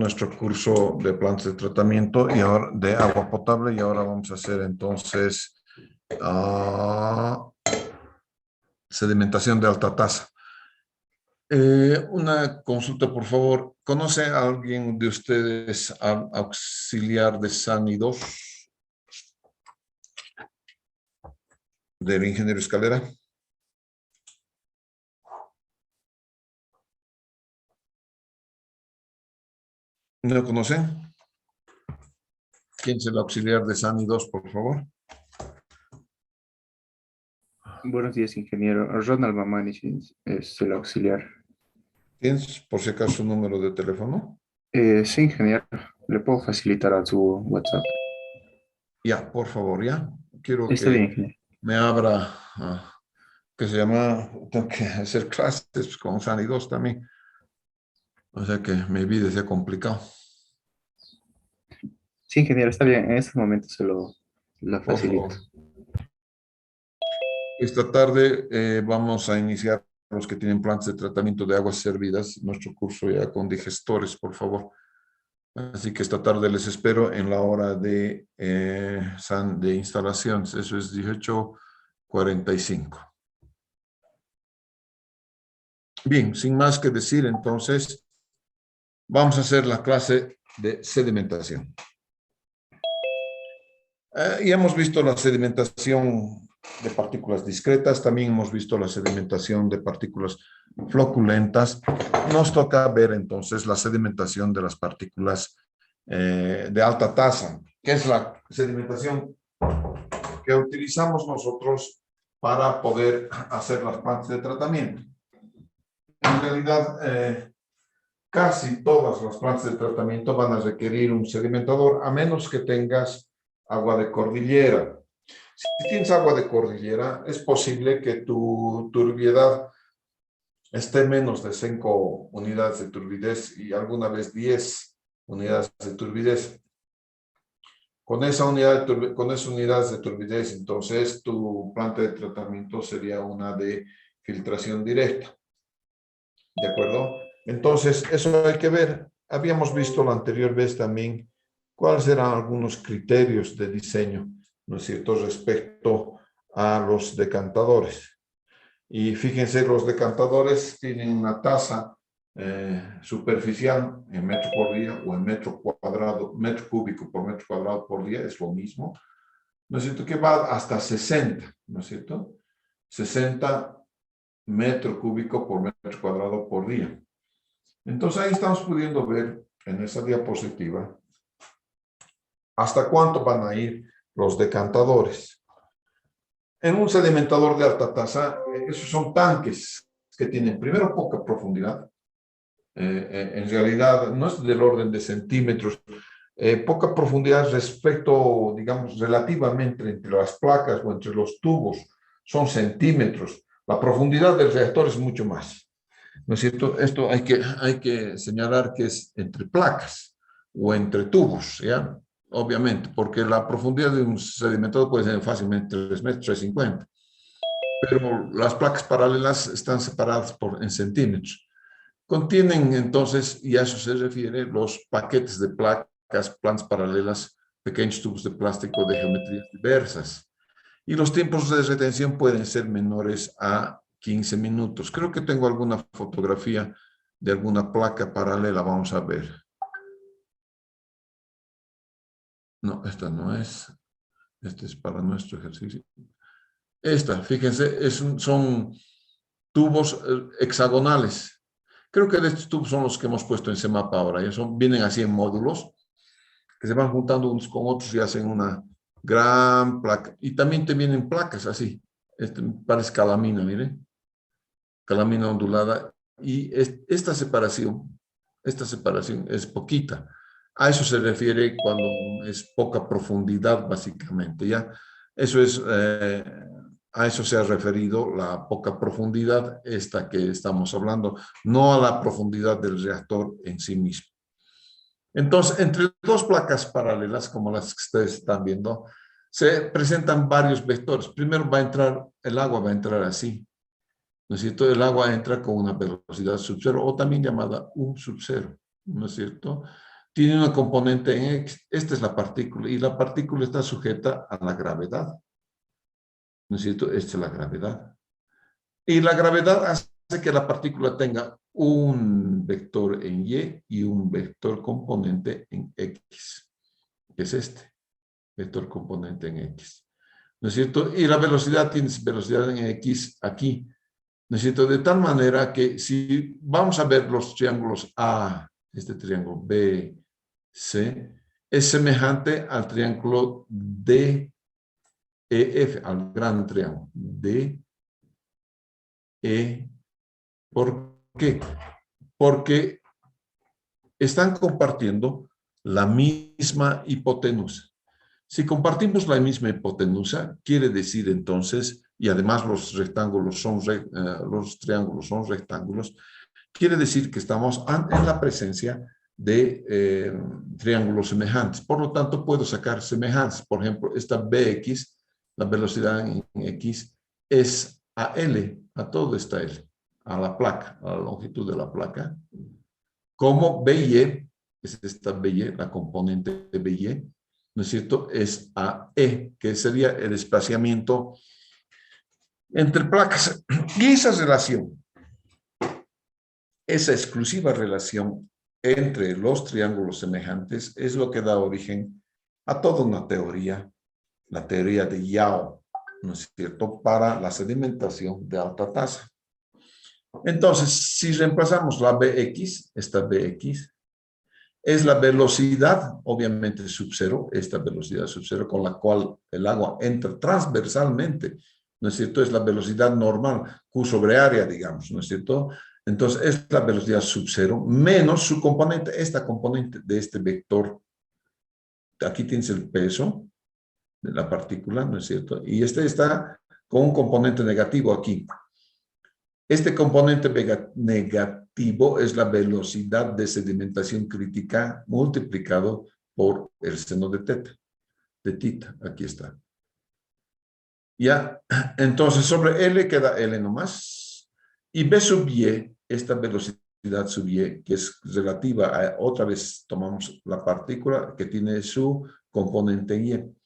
nuestro curso de plantas de tratamiento y ahora de agua potable, y ahora vamos a hacer entonces sedimentación de alta tasa. Una consulta, por favor. ¿Conoce a alguien de ustedes auxiliar de SANI 2 del ingeniero Escalera? ¿No lo conocen? ¿Quién es el auxiliar de SANI 2, por favor? Buenos días, ingeniero. Ronald Mamani es el auxiliar. ¿Tienes, por si acaso, su número de teléfono? Sí, ingeniero. ¿Le puedo facilitar a su WhatsApp? Ya, por favor, ya. Quiero Está bien, que ingeniero. me abra, que se llama, tengo que hacer clases con SANI 2 también. O sea que mi vida sea complicado. Sí, ingeniero, está bien. En estos momentos lo Por favor. facilito. Esta tarde vamos a iniciar los que tienen plantas de tratamiento de aguas servidas, nuestro curso ya con digestores, por favor. Así que esta tarde les espero en la hora de instalaciones. Eso es 18:45. Bien, sin más que decir, entonces, vamos a hacer la clase de sedimentación. Y hemos visto la sedimentación de partículas discretas, también hemos visto la sedimentación de partículas floculentas. Nos toca ver entonces la sedimentación de las partículas de alta tasa, que es la sedimentación que utilizamos nosotros para poder hacer las plantas de tratamiento. En realidad, casi todas las plantas de tratamiento van a requerir un sedimentador, a menos que tengas agua de cordillera. Si tienes agua de cordillera, es posible que tu turbiedad esté menos de 5 unidades de turbidez y alguna vez 10 unidades de turbidez. Con esas unidades de turbidez, entonces tu planta de tratamiento sería una de filtración directa. ¿De acuerdo? Entonces, eso hay que ver. Habíamos visto la anterior vez también cuáles eran algunos criterios de diseño, ¿no es cierto?, respecto a los decantadores. Y fíjense, los decantadores tienen una tasa superficial en metro por día o en metro cuadrado, metro cúbico por metro cuadrado por día, es lo mismo, ¿no es cierto?, que va hasta 60, ¿no es cierto? 60 metro cúbico por metro cuadrado por día. Entonces ahí estamos pudiendo ver en esa diapositiva hasta cuánto van a ir los decantadores. En un sedimentador de alta tasa, esos son tanques que tienen primero poca profundidad. En realidad no es del orden de centímetros, poca profundidad respecto, digamos, relativamente entre las placas o entre los tubos, son centímetros. La profundidad del reactor es mucho más. ¿No es cierto? Esto hay que señalar que es entre placas o entre tubos, ¿ya? Obviamente, porque la profundidad de un sedimentado puede ser fácilmente 3 metros, 3,50. Pero las placas paralelas están separadas en centímetros. Contienen entonces, y a eso se refiere, los paquetes de placas, plantas paralelas, pequeños tubos de plástico de geometrías diversas. Y los tiempos de retención pueden ser menores a 15 minutos. Creo que tengo alguna fotografía de alguna placa paralela, vamos a ver. No, esta no es. Este es para nuestro ejercicio. Esta, fíjense, son tubos hexagonales. Creo que de estos tubos son los que hemos puesto en ese mapa ahora. Ya vienen así en módulos que se van juntando unos con otros y hacen una gran placa. Y también te vienen placas así. Parece calamina, miren. Calamina ondulada. Y esta separación es poquita. A eso se refiere cuando es poca profundidad, básicamente, ¿ya? Eso es, a eso se ha referido la poca profundidad, esta que estamos hablando, no a la profundidad del reactor en sí mismo. Entonces, entre dos placas paralelas, como las que ustedes están viendo, se presentan varios vectores. Primero el agua va a entrar así, ¿no es cierto? El agua entra con una velocidad sub cero, o también llamada U sub cero, ¿no es cierto? tiene una componente en X. Esta es la partícula y la partícula está sujeta a la gravedad. ¿No es cierto? Esta es la gravedad. Y la gravedad hace que la partícula tenga un vector en Y y un vector componente en X, que es este, vector componente en X. ¿No es cierto? Y la velocidad tiene velocidad en X aquí. ¿No es cierto? De tal manera que si vamos a ver los triángulos A, este triángulo B, C, es semejante al triángulo DEF, al gran triángulo DE. ¿Por qué? Porque están compartiendo la misma hipotenusa. Si compartimos la misma hipotenusa, quiere decir entonces, y además los rectángulos son los triángulos son rectángulos, quiere decir que estamos en la presencia de triángulos semejantes. Por lo tanto, puedo sacar semejanzas. Por ejemplo, esta BX, la velocidad en X, es a L, a todo esta L, a la placa, a la longitud de la placa, como BY, es esta BY, la componente de BY, ¿no es cierto? Es a E, que sería el espaciamiento entre placas. Y esa relación, esa exclusiva relación entre los triángulos semejantes es lo que da origen a toda una teoría, la teoría de Yao, ¿no es cierto?, para la sedimentación de alta tasa. Entonces, si reemplazamos la BX, esta BX, es la velocidad, obviamente sub cero, esta velocidad sub cero con la cual el agua entra transversalmente, ¿no es cierto? Es la velocidad normal, Q sobre área, digamos, ¿no es cierto? Entonces, es la velocidad sub cero menos su componente, esta componente de este vector. Aquí tienes el peso de la partícula, ¿no es cierto? Y este está con un componente negativo aquí. Este componente negativo es la velocidad de sedimentación crítica multiplicado por el seno de teta, de tita, aquí está. Ya, entonces sobre L queda L nomás, y B sub Y, esta velocidad sub Y, que es relativa a, otra vez tomamos la partícula que tiene su componente en Y.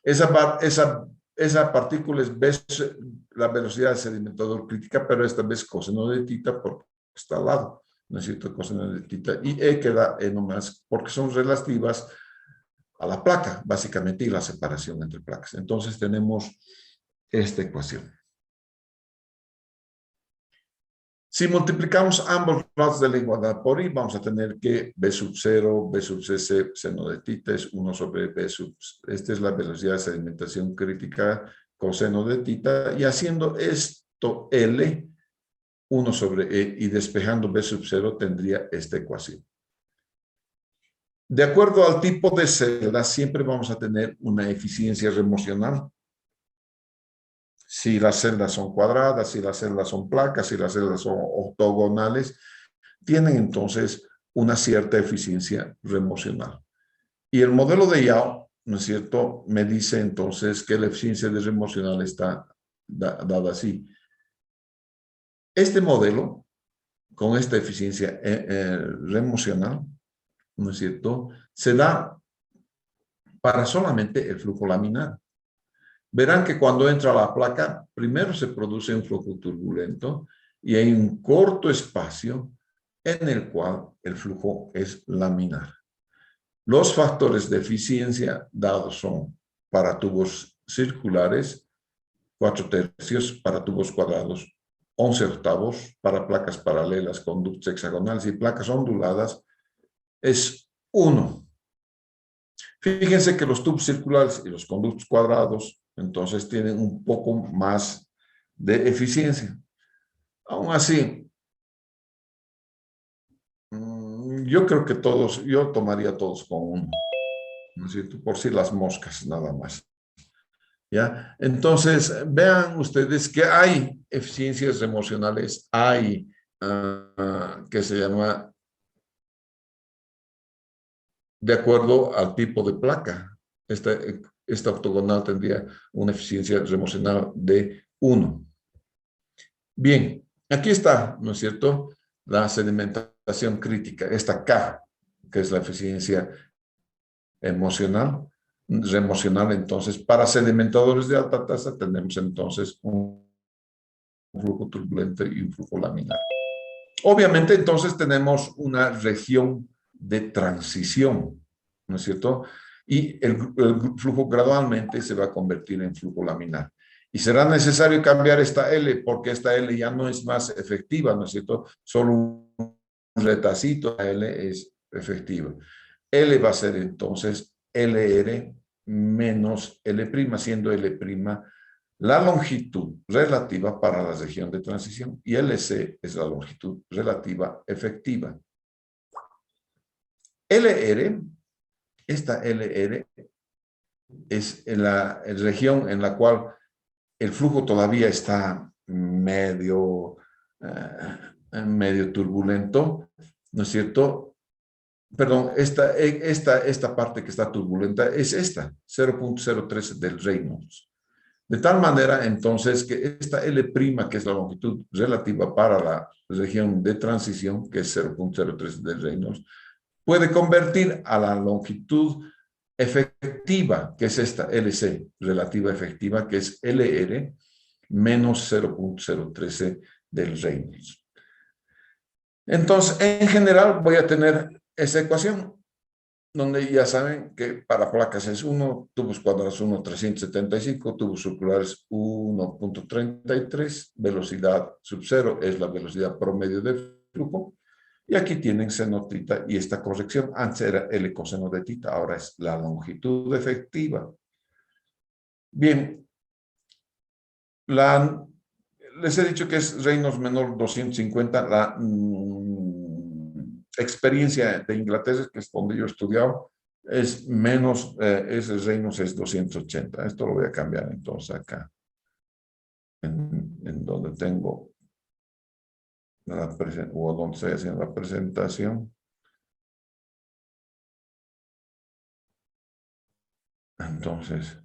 Esa partícula es la velocidad del sedimentador crítica, pero esta vez coseno de tita porque está al lado, ¿no es cierto? Coseno de tita. Y E queda E nomás porque son relativas a la placa, básicamente, y la separación entre placas. Entonces tenemos esta ecuación. Si multiplicamos ambos lados de la igualdad por I, vamos a tener que B sub 0, B sub CC, seno de tita es 1 sobre B sub. Esta es la velocidad de sedimentación crítica coseno de tita. Y haciendo esto L, 1 sobre E, y despejando B sub 0, tendría esta ecuación. De acuerdo al tipo de celda, siempre vamos a tener una eficiencia remocional. Si las celdas son cuadradas, si las celdas son placas, si las celdas son octogonales, tienen entonces una cierta eficiencia remocional. Y el modelo de Yao, ¿no es cierto?, me dice entonces que la eficiencia de remocional está dada así. Este modelo, con esta eficiencia remocional, ¿no es cierto?, se da para solamente el flujo laminar. Verán que cuando entra la placa, primero se produce un flujo turbulento y hay un corto espacio en el cual el flujo es laminar. Los factores de eficiencia dados son para tubos circulares, 4/3, para tubos cuadrados, 11/8, para placas paralelas, conductos hexagonales y placas onduladas, es 1. Fíjense que los tubos circulares y los conductos cuadrados entonces tienen un poco más de eficiencia. Aún así, yo creo que todos, yo tomaría todos con 1, ¿no es cierto? Por si las moscas, nada más. ¿Ya? Entonces, vean ustedes que hay eficiencias emocionales, hay que se llama de acuerdo al tipo de placa. Esta octogonal tendría una eficiencia remocional de 1. Bien, aquí está, ¿no es cierto?, la sedimentación crítica, esta K. que es la eficiencia emocional, remocional. Entonces, para sedimentadores de alta tasa tenemos entonces un flujo turbulento y un flujo laminar. Obviamente, entonces tenemos una región de transición, ¿no es cierto? Y el flujo gradualmente se va a convertir en flujo laminar. Y será necesario cambiar esta L, porque esta L ya no es más efectiva, ¿no es cierto? Solo un retacito, la L es efectiva. L va a ser entonces LR menos L', siendo L' la longitud relativa para la región de transición y LC es la longitud relativa efectiva. LR, esta LR es la región en la cual el flujo todavía está medio turbulento, ¿no es cierto? Perdón, esta parte que está turbulenta es esta, 0.013 del Reynolds. De tal manera, entonces, que esta L', que es la longitud relativa para la región de transición, que es 0.03 del Reynolds, puede convertir a la longitud efectiva, que es esta LC, relativa efectiva, que es LR, menos 0.013 del Reynolds. Entonces, en general, voy a tener esa ecuación, donde ya saben que para placas es 1, tubos cuadrados 1, 375, tubos circulares 1.33, velocidad sub 0 es la velocidad promedio del flujo, y aquí tienen seno tita y esta corrección, antes era L coseno de tita, ahora es la longitud efectiva. Bien, les he dicho que es Reynolds menor 250, la experiencia de Inglaterra, que es donde yo he estudiado, es menos, ese Reynolds es 280. Esto lo voy a cambiar entonces acá, en donde tengo, o donde estoy haciendo la presentación. Entonces,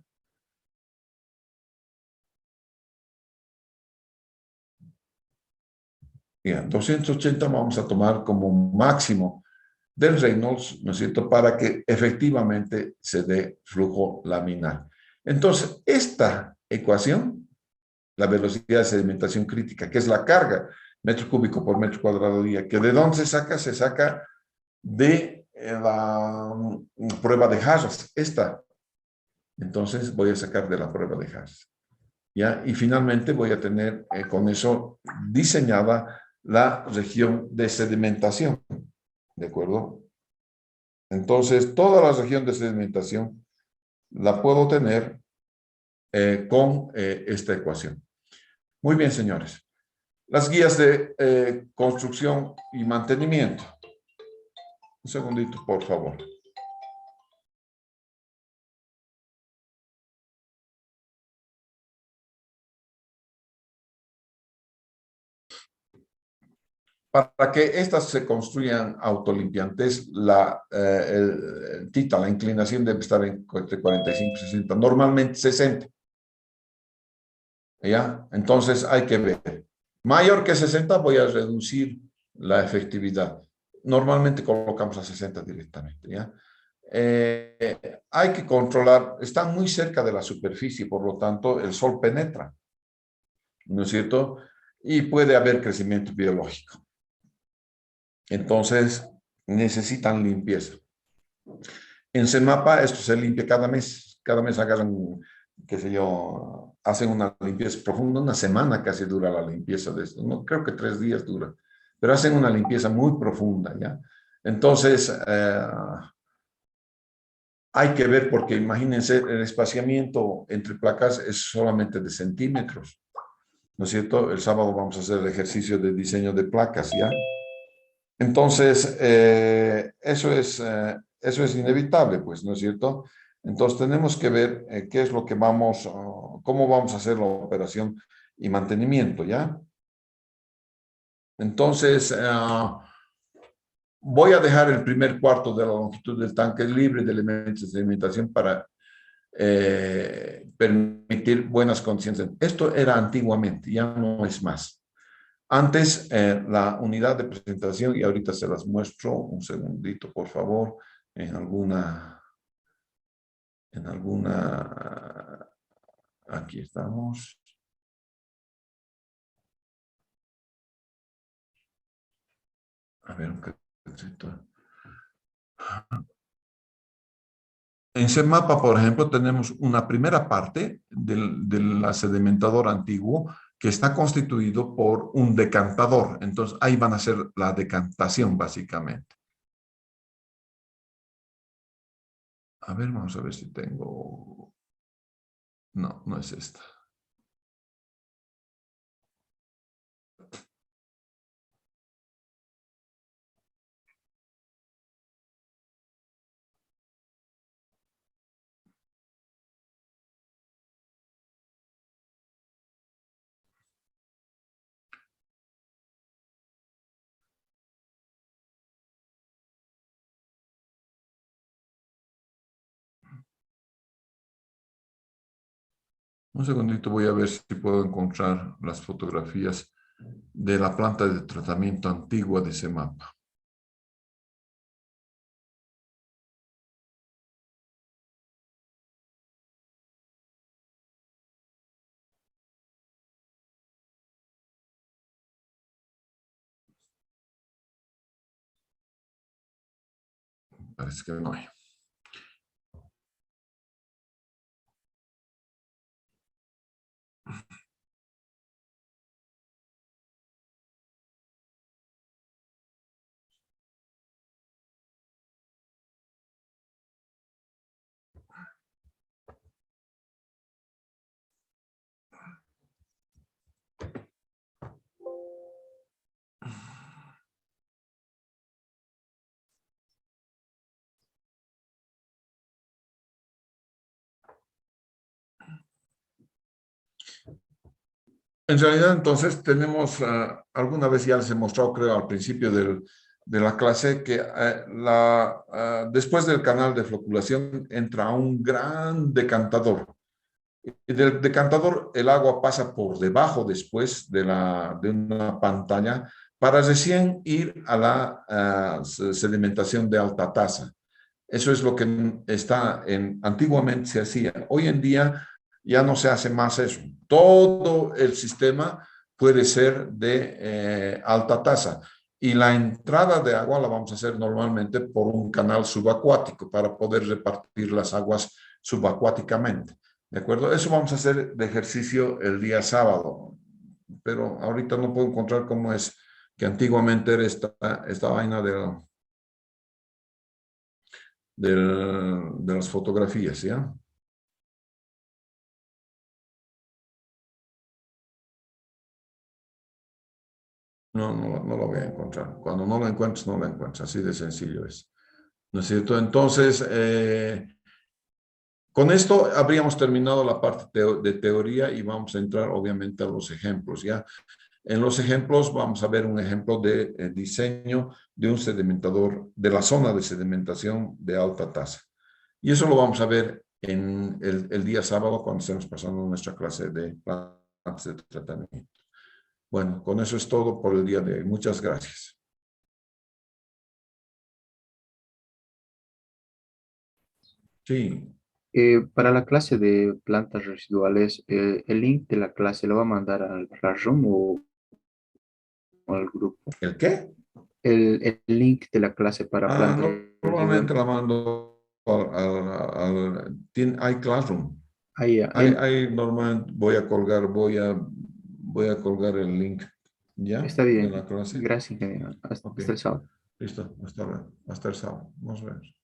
bien, 280 vamos a tomar como máximo del Reynolds, ¿no es cierto?, para que efectivamente se dé flujo laminar. Entonces, esta ecuación, la velocidad de sedimentación crítica, que es la carga metro cúbico por metro cuadrado día, que ¿de dónde se saca? Se saca de la prueba de Harris, esta. Entonces voy a sacar de la prueba de Harris. ¿Ya? Y finalmente voy a tener con eso diseñada la región de sedimentación. ¿De acuerdo? Entonces, toda la región de sedimentación la puedo tener con esta ecuación. Muy bien, señores. Las guías de construcción y mantenimiento. Un segundito, por favor. Para que estas se construyan autolimpiantes, el tita, la inclinación debe estar entre 45 y 60, normalmente 60. ¿Ya? Entonces hay que ver. Mayor que 60 voy a reducir la efectividad. Normalmente colocamos a 60 directamente. ¿Ya? Hay que controlar, están muy cerca de la superficie, por lo tanto el sol penetra, ¿no es cierto? Y puede haber crecimiento biológico. Entonces, necesitan limpieza. En CEMAPA esto se limpia cada mes. Cada mes agarran, qué sé yo, hacen una limpieza profunda. Una semana casi dura la limpieza de esto. No creo que 3 días dura. Pero hacen una limpieza muy profunda, ¿ya? Entonces, hay que ver porque imagínense, el espaciamiento entre placas es solamente de centímetros. ¿No es cierto? El sábado vamos a hacer el ejercicio de diseño de placas, ¿ya? Entonces, eso es inevitable, pues, ¿no es cierto? Entonces, tenemos que ver qué es lo que cómo vamos a hacer la operación y mantenimiento, ¿ya? Entonces, voy a dejar el primer cuarto de la longitud del tanque libre de elementos de sedimentación para permitir buenas condiciones. Esto era antiguamente, ya no es más. Antes, la unidad de presentación, y ahorita se las muestro, un segundito, por favor, aquí estamos. A ver, un cachito. En CMAPA, por ejemplo, tenemos una primera parte del sedimentador antiguo que está constituido por un decantador. Entonces, ahí van a hacer la decantación, básicamente. A ver, vamos a ver si tengo... No, no es esta. Un segundito, voy a ver si puedo encontrar las fotografías de la planta de tratamiento antigua de CMAPA. Parece que no hay. En realidad, entonces, tenemos, alguna vez ya les he mostrado, creo, al principio de la clase, que después del canal de floculación entra un gran decantador. Y del decantador el agua pasa por debajo después de una pantalla para recién ir a la sedimentación de alta tasa. Eso es lo que antiguamente se hacía. Hoy en día ya no se hace más eso. Todo el sistema puede ser de alta tasa. Y la entrada de agua la vamos a hacer normalmente por un canal subacuático para poder repartir las aguas subacuáticamente. ¿De acuerdo? Eso vamos a hacer de ejercicio el día sábado. Pero ahorita no puedo encontrar cómo es que antiguamente era esta vaina de las fotografías, ¿ya? No lo voy a encontrar. Cuando no lo encuentres, no lo encuentras. Así de sencillo es. ¿No es cierto? Entonces, con esto habríamos terminado la parte de teoría y vamos a entrar obviamente a los ejemplos, ¿ya? En los ejemplos vamos a ver un ejemplo de diseño de un sedimentador, de la zona de sedimentación de alta tasa. Y eso lo vamos a ver en el día sábado cuando estemos pasando nuestra clase de plantas de tratamiento. Bueno, con eso es todo por el día de hoy. Muchas gracias. Sí, Para la clase de plantas residuales, el link de la clase lo va a mandar al Classroom o al grupo. ¿el qué? El link de la clase para plantas Normalmente residuales. la mando hay Classroom. Ahí, Normalmente voy a colgar el link, ¿ya? está De bien. la clase. Gracias, ingeniero. Ok, Hasta el sábado. listo. Hasta el sábado. Nos vemos.